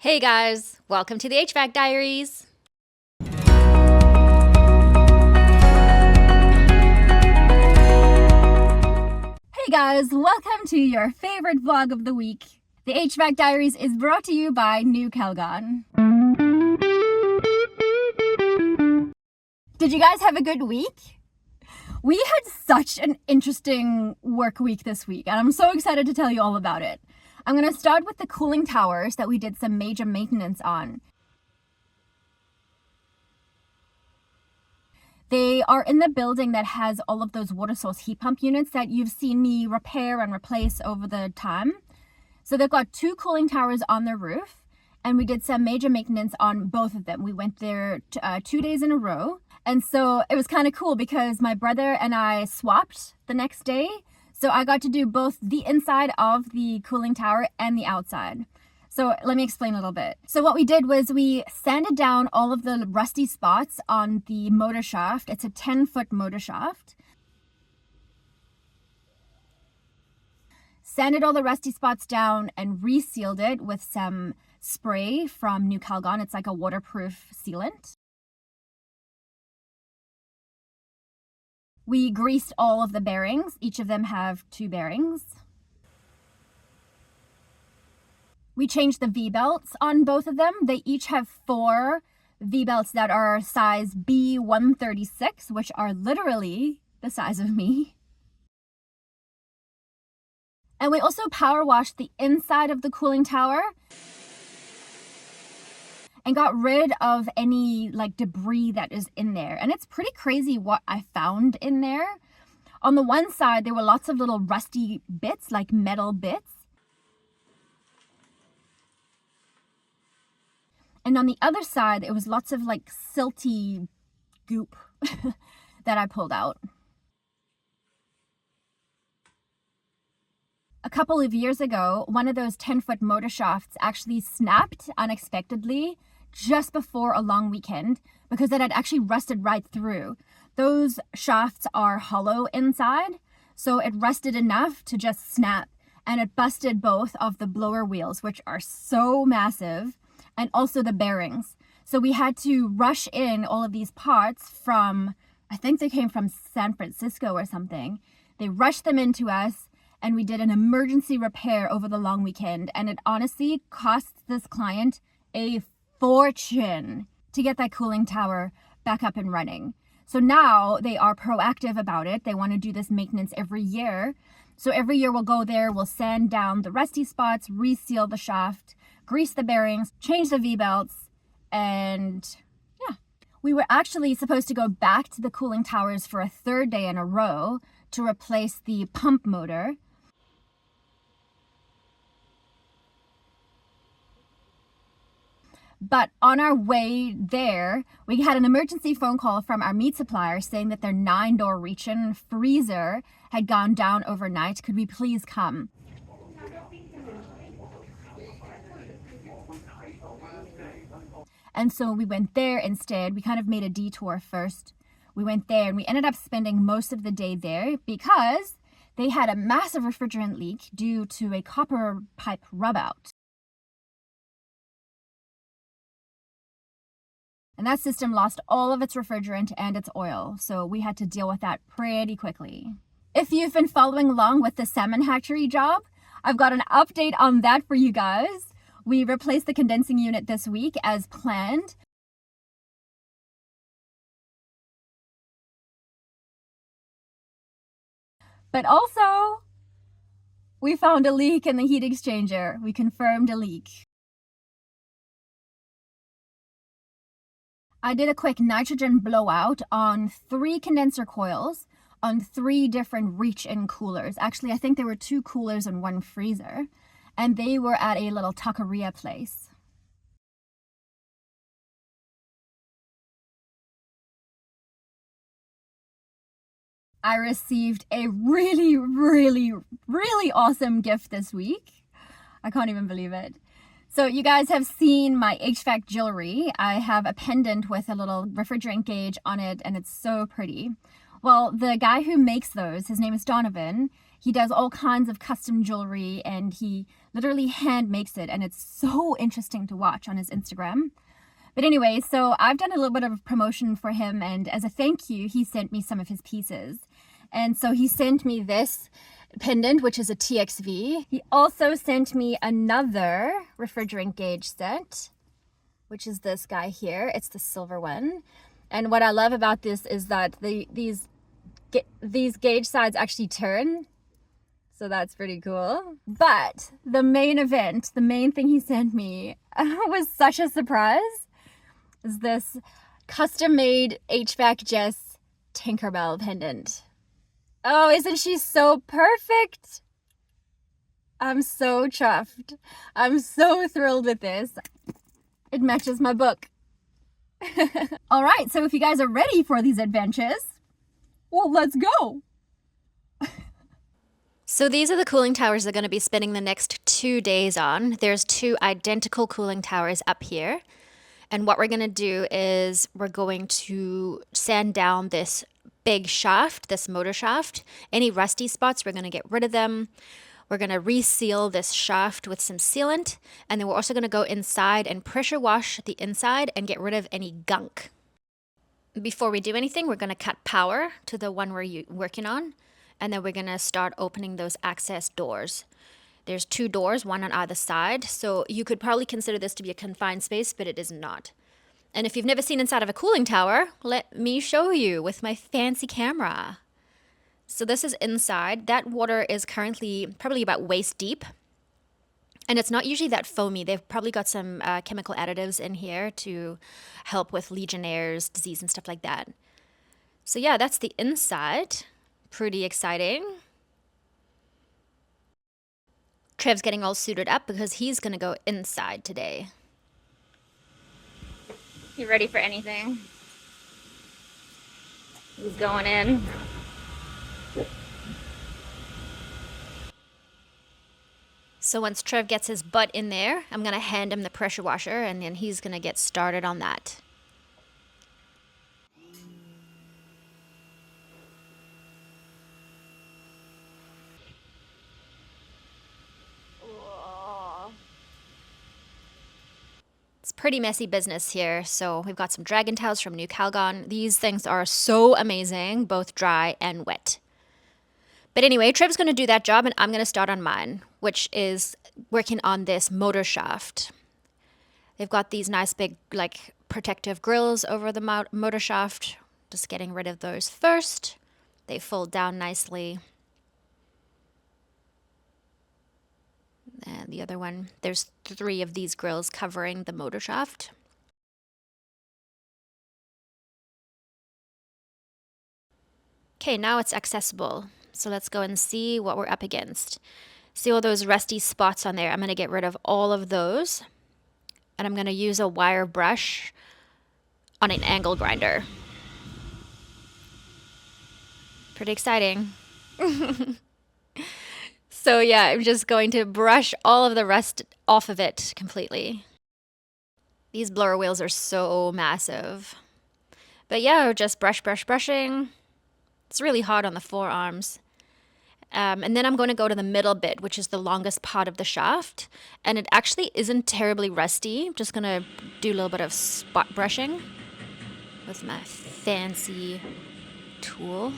Hey guys, welcome to the HVAC Diaries. Hey guys, welcome to your favorite vlog of the week. The HVAC Diaries is brought to you by 𝐑𝐄𝐋𝐄𝐕𝐀𝐍𝐓. Did you guys have a good week? We had such an interesting work week this week, and I'm so excited to tell you all about it. I'm going to start with the cooling towers that we did some major maintenance on. They are in the building that has all of those water source heat pump units that you've seen me repair and replace over the time. So they've got two cooling towers on their roof, and we did some major maintenance on both of them. We went there 2 days in a row. And so it was kind of cool because my brother and I swapped the next day. So I got to do both the inside of the cooling tower and the outside. So let me explain a little bit. So what we did was we sanded down all of the rusty spots on the motor shaft. It's a 10-foot motor shaft. Sanded all the rusty spots down and resealed it with some spray from 𝐑𝐄𝐋𝐄𝐕𝐀𝐍𝐓. It's like a waterproof sealant. We greased all of the bearings. Each of them have 2 bearings. We changed the V-belts on both of them. They each have 4 V-belts that are size B136, which are literally the size of me. And we also power washed the inside of the cooling tower and got rid of any debris that is in there. And it's pretty crazy what I found in there. On the one side, there were lots of little rusty bits, like metal bits. And on the other side, it was lots of silty goop that I pulled out. A couple of years ago, one of those 10-foot motor shafts actually snapped unexpectedly just before a long weekend because it had actually rusted right through. Those shafts are hollow inside, so it rusted enough to just snap, and it busted both of the blower wheels, which are so massive, and also the bearings. So we had to rush in all of these parts from, I think they came from San Francisco or something. They rushed them into us, and we did an emergency repair over the long weekend, and it honestly cost this client a fortune to get that cooling tower back up and running. So now they are proactive about it. They want to do this maintenance every year. So every year we'll go there, we'll sand down the rusty spots, reseal the shaft, grease the bearings, change the V-belts, and yeah. We were actually supposed to go back to the cooling towers for a 3rd day in a row to replace the pump motor. But on our way there, we had an emergency phone call from our meat supplier saying that their 9-door reach-in freezer had gone down overnight. Could we please come? And so we went there instead. We kind of made a detour first. We went there and we ended up spending most of the day there because they had a massive refrigerant leak due to a copper pipe rub out. And that system lost all of its refrigerant and its oil, so we had to deal with that pretty quickly. If you've been following along with the salmon hatchery job, I've got an update on that for you guys. We replaced the condensing unit this week as planned. But also, we found a leak in the heat exchanger. We confirmed a leak. I did a quick nitrogen blowout on 3 condenser coils on 3 different reach-in coolers. Actually, I think there were 2 coolers and 1 freezer, and they were at a little taqueria place. I received a really, really, really awesome gift this week. I can't even believe it. So you guys have seen my HVAC jewelry. I have a pendant with a little refrigerant gauge on it, and it's so pretty. Well, the guy who makes those, his name is Donovan. He does all kinds of custom jewelry, and he literally hand makes it, and it's so interesting to watch on his Instagram. But anyway, so I've done a little bit of promotion for him, and as a thank you, he sent me some of his pieces. And so he sent me this pendant, which is a TXV. He also sent me another refrigerant gauge set, which is this guy here. It's the silver one. And what I love about this is that these gauge sides actually turn. So that's pretty cool. But the main event, the main thing he sent me was such a surprise, is this custom-made HVAC Jess Tinkerbell pendant. Oh, isn't she so perfect? I'm so chuffed. I'm so thrilled with this. It matches my book. All right, so if you guys are ready for these adventures, well, let's go. So these are the cooling towers they're going to be spending the next 2 days on. There's 2 identical cooling towers up here. And what we're going to do is we're going to sand down this big shaft, this motor shaft. Any rusty spots, we're going to get rid of them. We're going to reseal this shaft with some sealant. And then we're also going to go inside and pressure wash the inside and get rid of any gunk. Before we do anything, we're going to cut power to the one we're working on. And then we're going to start opening those access doors. There's 2 doors, one on either side. So you could probably consider this to be a confined space, but it is not. And if you've never seen inside of a cooling tower, let me show you with my fancy camera. So this is inside. That water is currently probably about waist deep. And it's not usually that foamy. They've probably got some chemical additives in here to help with Legionnaire's disease and stuff like that. So yeah, that's the inside. Pretty exciting. Trev's getting all suited up because he's going to go inside today. You ready for anything? He's going in. So once Trev gets his butt in there, I'm going to hand him the pressure washer and then he's going to get started on that. It's pretty messy business here. So we've got some dragon towels from 𝐑𝐄𝐋𝐄𝐕𝐀𝐍𝐓. These things are so amazing, both dry and wet. But anyway, Trev's going to do that job and I'm going to start on mine, which is working on this motor shaft. They've got these nice big like protective grills over the motor shaft. Just getting rid of those first. They fold down nicely. And the other one, there's 3 of these grills covering the motor shaft. Okay, now it's accessible. So let's go and see what we're up against. See all those rusty spots on there? I'm going to get rid of all of those. And I'm going to use a wire brush on an angle grinder. Pretty exciting. So yeah, I'm just going to brush all of the rust off of it completely. These blower wheels are so massive. But yeah, just brushing. It's really hard on the forearms. And then I'm going to go to the middle bit, which is the longest part of the shaft. And it actually isn't terribly rusty. I'm just going to do a little bit of spot brushing with my fancy tool.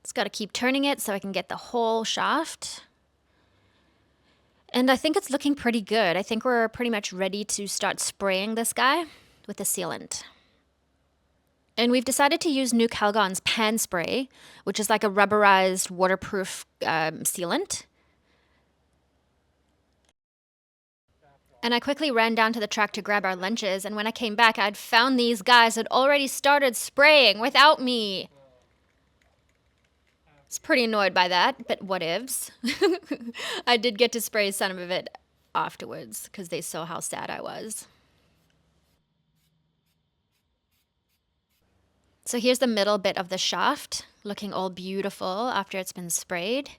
Just got to keep turning it so I can get the whole shaft. And I think it's looking pretty good. I think we're pretty much ready to start spraying this guy with the sealant. And we've decided to use 𝐑𝐄𝐋𝐿gon's pan spray, which is like a rubberized waterproof sealant. And I quickly ran down to the truck to grab our lunches, and when I came back, I'd found these guys had already started spraying without me. I was pretty annoyed by that, but whatevs. I did get to spray some of it afterwards because they saw how sad I was. So here's the middle bit of the shaft, looking all beautiful after it's been sprayed.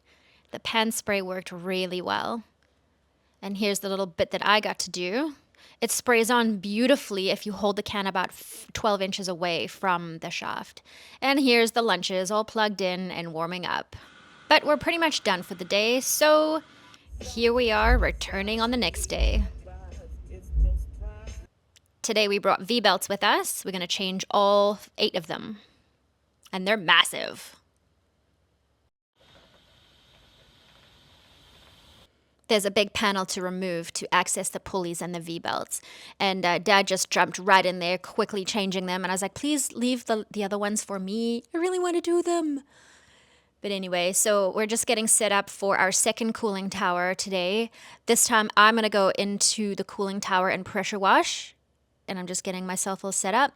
The pan spray worked really well. And here's the little bit that I got to do. It sprays on beautifully if you hold the can about 12 inches away from the shaft. And here's the lunches all plugged in and warming up. But we're pretty much done for the day, so here we are returning on the next day. Today we brought V-belts with us. We're going to change all 8 of them. And they're massive. There's a big panel to remove to access the pulleys and the V-belts. And Dad just jumped right in there, quickly changing them. And I was like, please leave the other ones for me. I really want to do them. But anyway, so we're just getting set up for our second cooling tower today. This time I'm going to go into the cooling tower and pressure wash. And I'm just getting myself all set up.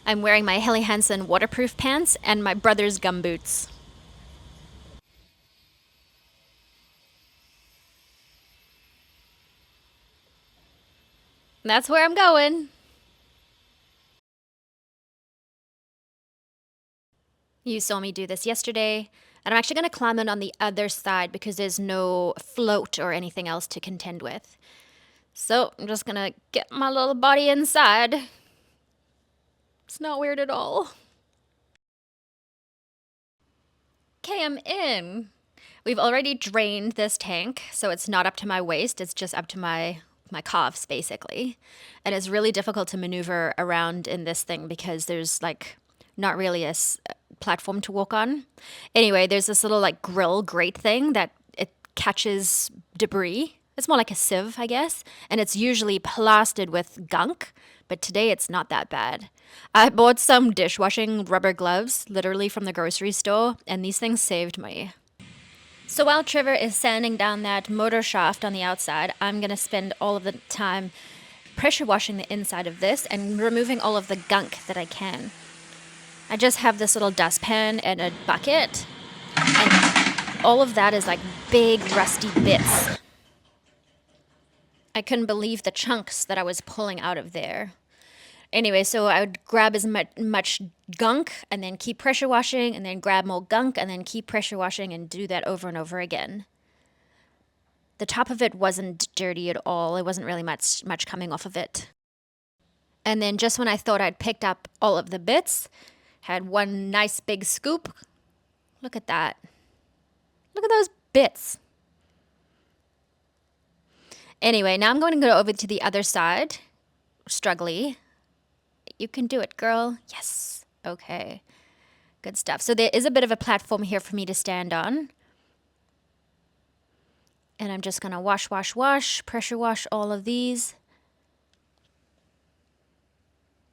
I'm wearing my Helly Hansen waterproof pants and my brother's gumboots. That's where I'm going. You saw me do this yesterday, and I'm actually going to climb it on the other side because there's no float or anything else to contend with. So I'm just going to get my little body inside. It's not weird at all. Okay, I'm in. We've already drained this tank, so it's not up to my waist. It's just up to my calves, basically. And it's really difficult to maneuver around in this thing because there's like not really a platform to walk on. Anyway, there's this little like grate thing that it catches debris. It's more like a sieve, I guess. And it's usually plastered with gunk, but today it's not that bad. I bought some dishwashing rubber gloves, literally from the grocery store, and these things saved me. So while Trevor is sanding down that motor shaft on the outside, I'm going to spend all of the time pressure washing the inside of this and removing all of the gunk that I can. I just have this little dustpan and a bucket, and all of that is like big rusty bits. I couldn't believe the chunks that I was pulling out of there. Anyway, so I would grab as much gunk and then keep pressure washing and then grab more gunk and then keep pressure washing and do that over and over again. The top of it wasn't dirty at all. It wasn't really much coming off of it. And then just when I thought I'd picked up all of the bits, had one nice big scoop. Look at that. Look at those bits. Anyway, now I'm going to go over to the other side. Struggly. You can do it, girl. Yes. Okay. Good stuff. So there is a bit of a platform here for me to stand on. And I'm just going to wash, pressure wash all of these.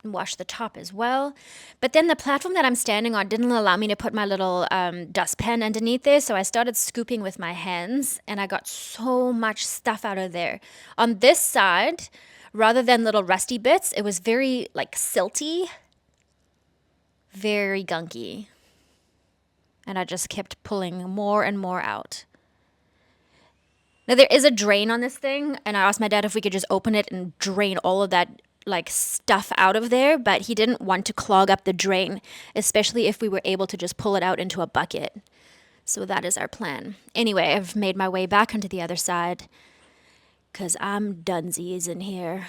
And wash the top as well. But then the platform that I'm standing on didn't allow me to put my little dustpan underneath there. So I started scooping with my hands and I got so much stuff out of there. On this side, rather than little rusty bits, it was very like silty, very gunky. And I just kept pulling more and more out. Now there is a drain on this thing, and I asked my dad if we could just open it and drain all of that like stuff out of there, but he didn't want to clog up the drain, especially if we were able to just pull it out into a bucket. So that is our plan. Anyway, I've made my way back onto the other side because I'm dunsies in here.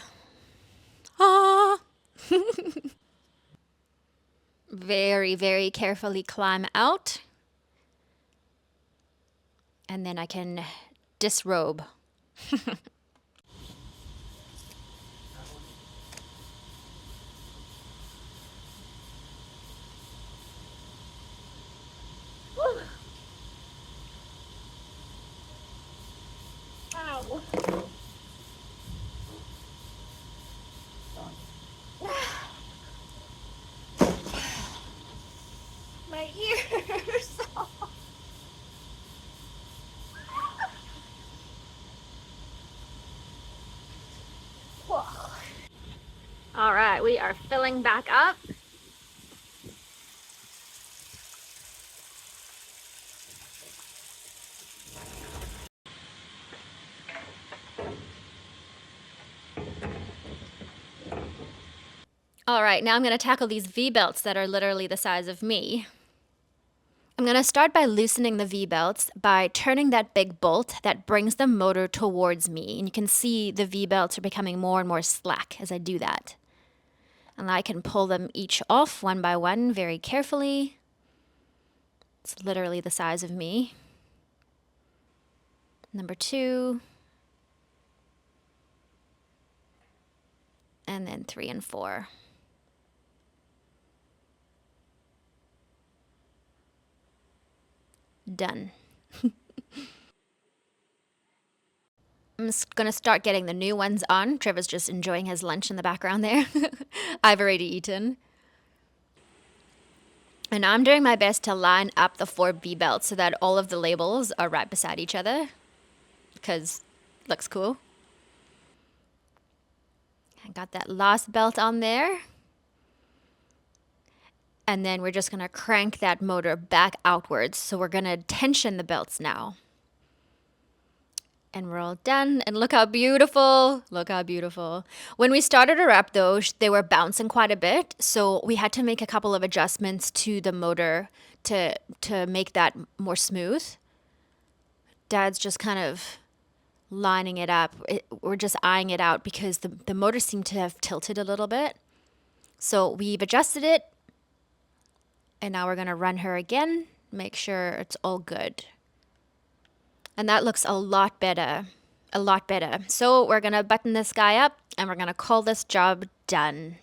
Ah! Very, very carefully climb out. And then I can disrobe. Ow. My ears. All right, we are filling back up. All right, now I'm going to tackle these V-belts that are literally the size of me. I'm going to start by loosening the V-belts by turning that big bolt that brings the motor towards me. And you can see the V-belts are becoming more and more slack as I do that. And I can pull them each off one by one very carefully. It's literally the size of me. Number 2. And then 3 and 4. Done. I'm just going to start getting the new ones on. Trevor's just enjoying his lunch in the background there. I've already eaten. And I'm doing my best to line up the 4 V-belts so that all of the labels are right beside each other, because it looks cool. I got that last belt on there. And then we're just going to crank that motor back outwards. So we're going to tension the belts now. And we're all done. And look how beautiful. Look how beautiful. When we started her up, though, they were bouncing quite a bit. So we had to make a couple of adjustments to the motor to make that more smooth. Dad's just kind of lining it up. We're just eyeing it out because the motor seemed to have tilted a little bit. So we've adjusted it. And now we're going to run her again. Make sure it's all good. And that looks a lot better. A lot better. So we're going to button this guy up and we're going to call this job done.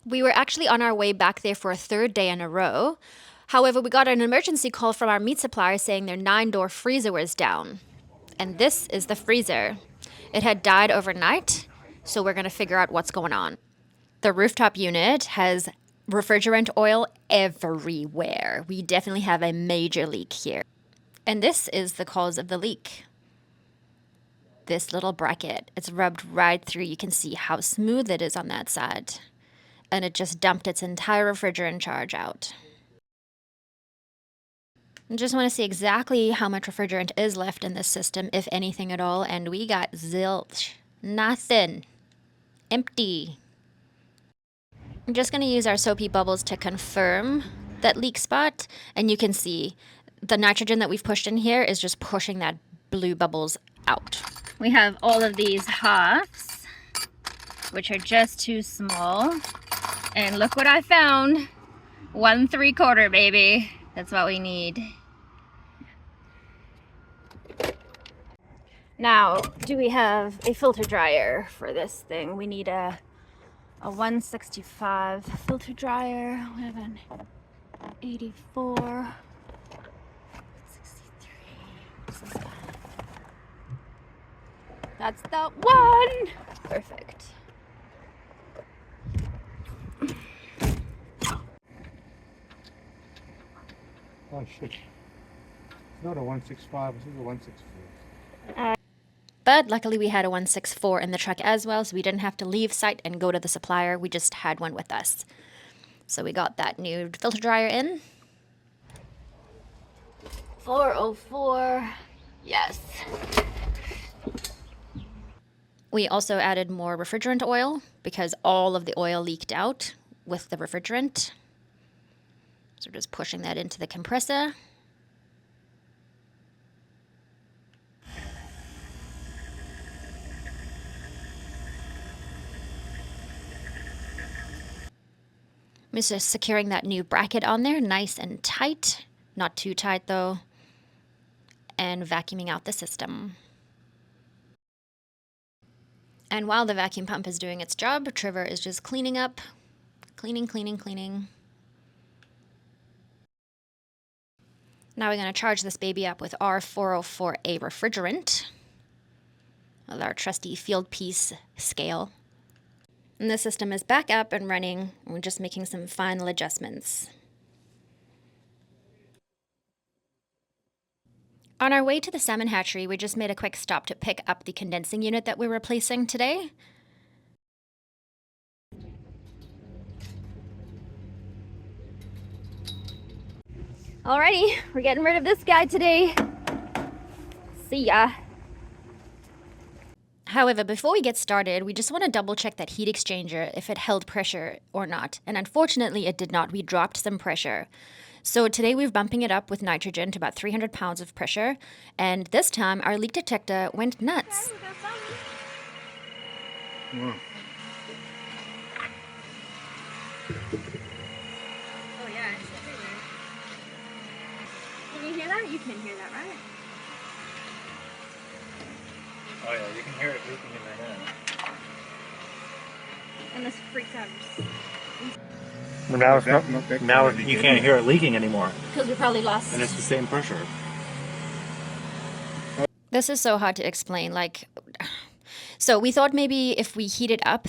We were actually on our way back there for a 3rd day in a row. However, we got an emergency call from our meat supplier saying their 9-door freezer was down. And this is the freezer. It had died overnight, so we're going to figure out what's going on. The rooftop unit has refrigerant oil everywhere. We definitely have a major leak here. And this is the cause of the leak. This little bracket. It's rubbed right through. You can see how smooth it is on that side. And it just dumped its entire refrigerant charge out. I just want to see exactly how much refrigerant is left in this system, if anything at all. And we got zilch. Nothing. Empty. I'm just going to use our soapy bubbles to confirm that leak spot. And you can see the nitrogen that we've pushed in here is just pushing that blue bubbles out. We have all of these halves, which are just too small. And look what I found. 1 3/4, baby. That's what we need. Now, do we have a filter dryer for this thing? We need a 165 filter dryer. We have an 84. 63. That's the one. Perfect. Oh shit. It's not a 165, this is a 164. But luckily we had a 164 in the truck as well, so we didn't have to leave site and go to the supplier. We just had one with us. So we got that new filter dryer in. 404. Yes. We also added more refrigerant oil because all of the oil leaked out with the refrigerant. So we're just pushing that into the compressor. I'm just securing that new bracket on there, nice and tight. Not too tight though. And vacuuming out the system. And while the vacuum pump is doing its job, Trevor is just cleaning up. Cleaning. Now we're going to charge this baby up with our 404A refrigerant. With our trusty field piece scale. And the system is back up and running. We're just making some final adjustments. On our way to the salmon hatchery, we just made a quick stop to pick up the condensing unit that we're replacing today. Alrighty, we're getting rid of this guy today. See ya. However, before we get started, we just want to double check that heat exchanger if it held pressure or not. And unfortunately, it did not. We dropped some pressure. So today we're bumping it up with nitrogen to about 300 pounds of pressure. And this time our leak detector went nuts. Mm. Oh yeah, it's everywhere. Can you hear that? You can hear that, right? Oh yeah, you can hear it leaking in there now. And this freaks out. But now it's not. Now you can't hear it leaking anymore, Because we probably lost. and it's the same pressure. This is so hard to explain. So we thought maybe if we heated up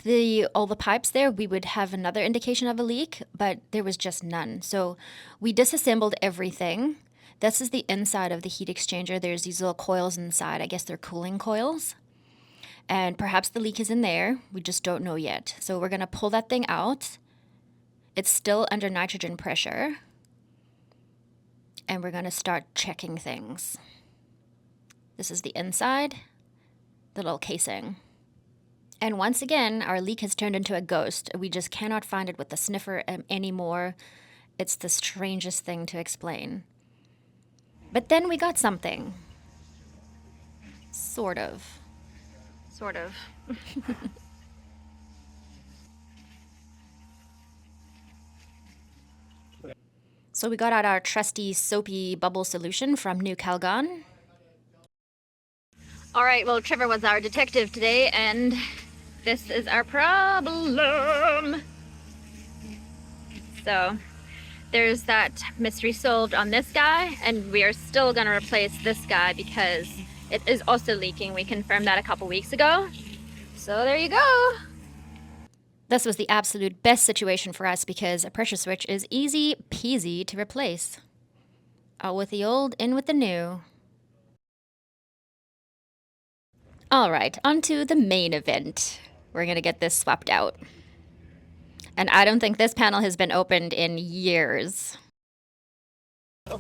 all the pipes there, we would have another indication of a leak, but there was just none. So we disassembled everything. This is the inside of the heat exchanger. There's these little coils inside. I guess they're cooling coils. And perhaps the leak is in there. We just don't know yet. So we're going to pull that thing out. It's still under nitrogen pressure. And we're going to start checking things. This is the inside, the little casing. And once again, our leak has turned into a ghost. We just cannot find it with the sniffer anymore. It's the strangest thing to explain. But then we got something. Sort of. Sort of. So we got out our trusty soapy bubble solution from 𝐑𝐄𝐋𝐄𝐕𝐀𝐍𝐓. All right, well, Trevor was our detective today, and this is our problem. So there's that mystery solved on this guy, and we are still going to replace this guy because it is also leaking. We confirmed that a couple weeks ago. So there you go. This was the absolute best situation for us because a pressure switch is easy peasy to replace. Out with the old, in with the new. All right, on to the main event. We're going to get this swapped out. And I don't think this panel has been opened in years. I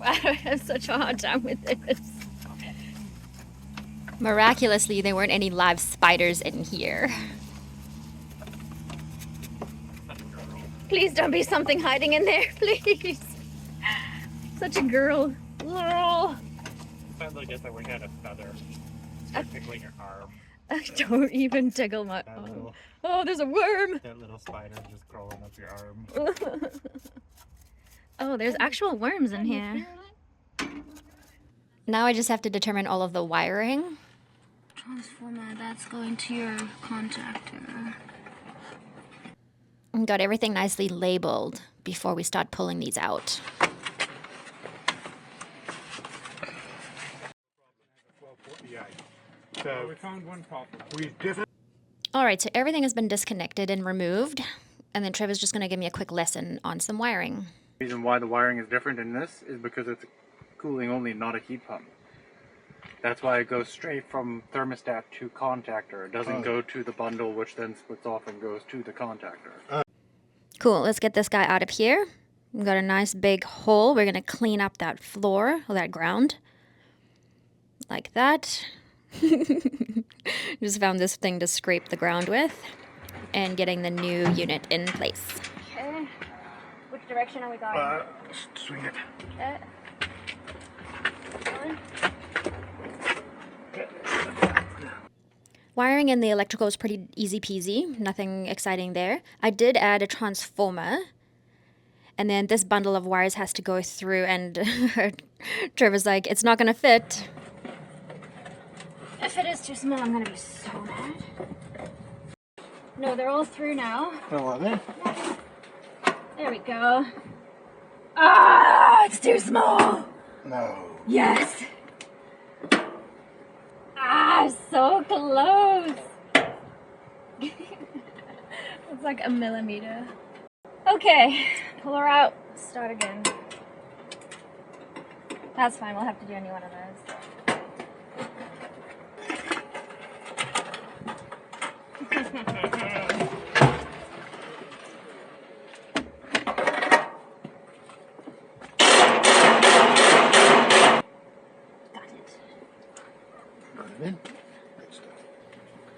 have such a hard time with this. Miraculously, there weren't any live spiders in here. Please don't be something hiding in there, please. Such a girl. Girl. Sounds like if we had a feather. Start tickling your arm. Don't even tickle my arm. Oh, there's a worm. That little spider just crawling up your arm. Oh, there's actual worms in here. Now I just have to determine all of the wiring. Transformer, that's going to your contactor. And got everything nicely labeled before we start pulling these out. So we found one problem. All right, so everything has been disconnected and removed. And then Trevor's just going to give me a quick lesson on some wiring. The reason why the wiring is different in this is because it's cooling only, not a heat pump. That's why it goes straight from thermostat to contactor. It doesn't go to the bundle, which then splits off and goes to the contactor. Cool, let's get this guy out of here. We've got a nice big hole. We're going to clean up that floor, or that ground. Like that. Just found this thing to scrape the ground with. And getting the new unit in place. Okay. Which direction are we going? Swing it. Okay. Going. Wiring in the electrical is pretty easy peasy, nothing exciting there. I did add a transformer, and then this bundle of wires has to go through, and Trevor's like, it's not gonna fit. If it is too small, I'm gonna be so mad. No, they're all through now. Oh, are they? There we go. Ah, it's too small. No. Yes. Ah, so close. It's like a millimeter. Okay, pull her out. Start again. That's fine. We'll have to do a new one of those.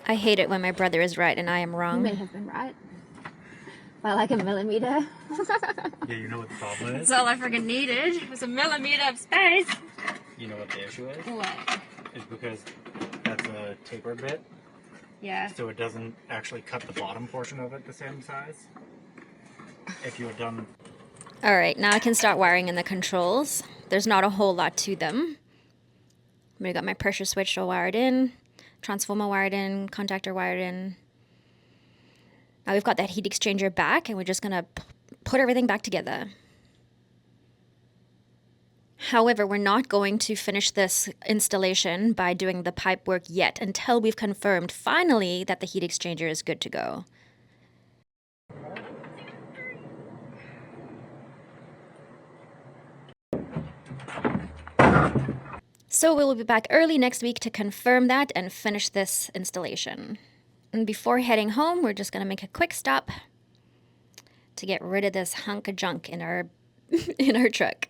I hate it when my brother is right and I am You wrong. may have been right by like a millimeter. Yeah, you know what the problem is? That's all I freaking needed was a millimeter of space. You know what the issue is? What? It's because that's a taper bit, Yeah. so it doesn't actually cut the bottom portion of it the same size. If you had done... Alright, now I can start wiring in the controls. There's not a whole lot to them. I got my pressure switch all wired in, transformer wired in, contactor wired in. Now we've got that heat exchanger back and we're just gonna put everything back together. However, we're not going to finish this installation by doing the pipe work yet until we've confirmed finally that the heat exchanger is good to go. So we'll be back early next week to confirm that and finish this installation. And before heading home, we're just gonna make a quick stop to get rid of this hunk of junk in our in our truck.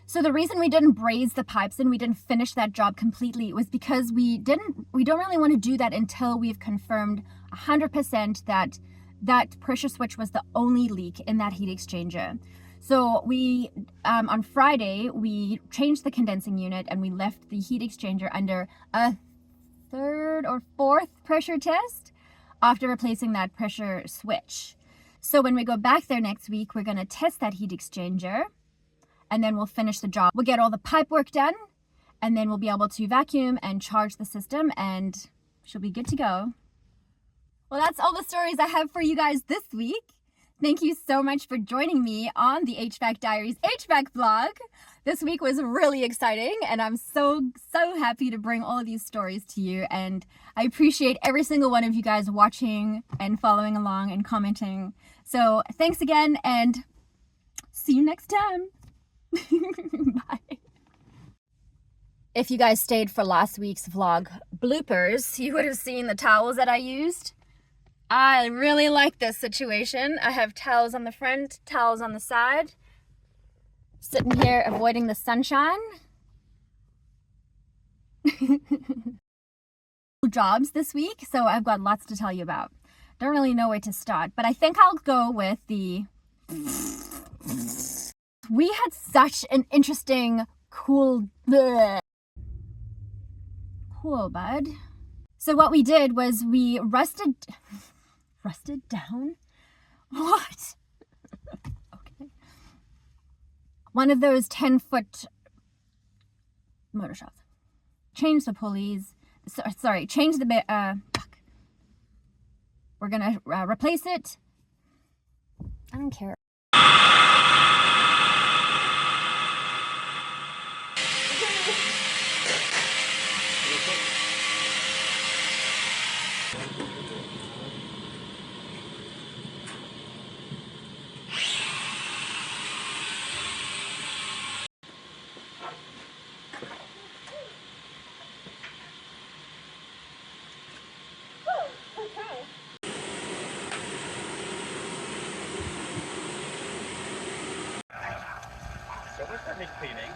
So the reason we didn't braze the pipes and we didn't finish that job completely was because we don't really want to do that until we've confirmed 100% that that pressure switch was the only leak in that heat exchanger. So we on Friday we changed the condensing unit and we left the heat exchanger under a 3rd or 4th pressure test after replacing that pressure switch. So when we go back there next week, we're going to test that heat exchanger. And then we'll finish the job. We'll get all the pipe work done, and then we'll be able to vacuum and charge the system, and she'll be good to go. Well, that's all the stories I have for you guys this week. Thank you so much for joining me on the HVAC Diaries HVAC vlog. This week was really exciting, and I'm so happy to bring all of these stories to you. And I appreciate every single one of you guys watching and following along and commenting. So thanks again, and see you next time. Bye. If you guys stayed for last week's vlog bloopers, you would have seen the towels that I used. I really like this situation. I have towels on the front, towels on the side. Sitting here avoiding the sunshine. Jobs this week, so I've got lots to tell you about. Don't really know where to start, but I think I'll go with the... We had such an interesting, cool bud. So what we did was we rusted down? What? Okay. One of those 10-foot motor shafts. Change the pulleys. Sorry, change the... fuck. We're gonna replace it. I don't care. Cleaning.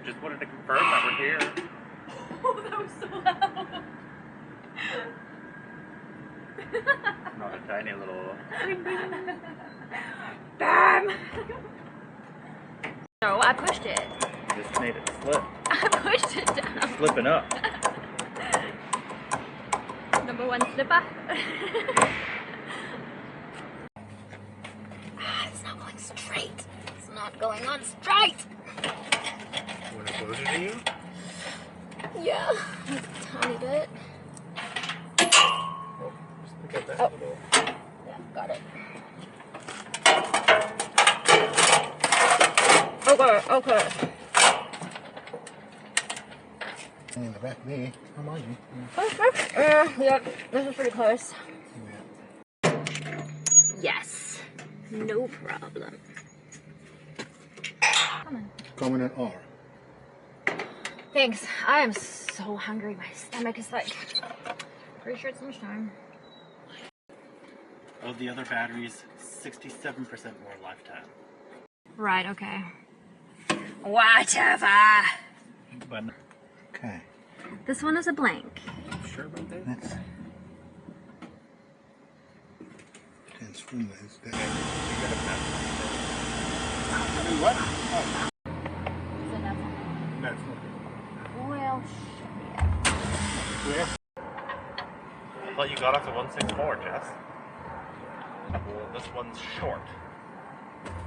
Just wanted to confirm that we're here. Oh, that was so loud. Not a tiny little... Bam! No, I pushed it. Just made it slip. I pushed it down. It's slipping up. Number one slipper. It's not going straight. It's not going on straight. Want it closer to you? Yeah, a tiny bit. Oh, just pick up that little... Yeah, got it. Okay. In the back there. How am I doing? Yep, this is pretty close. Yeah. Yes, no problem. Come on. Common and R. Thanks. I am so hungry. My stomach is like, pretty sure it's lunchtime. Of the other batteries, 67% more lifetime. Right, okay. Whatever. But Okay. This one is a blank. sure about that? Let's transform this down. Do what? Oh, that's not Well, good. Where? I thought you got up to 164, Jess. Well, this one's short.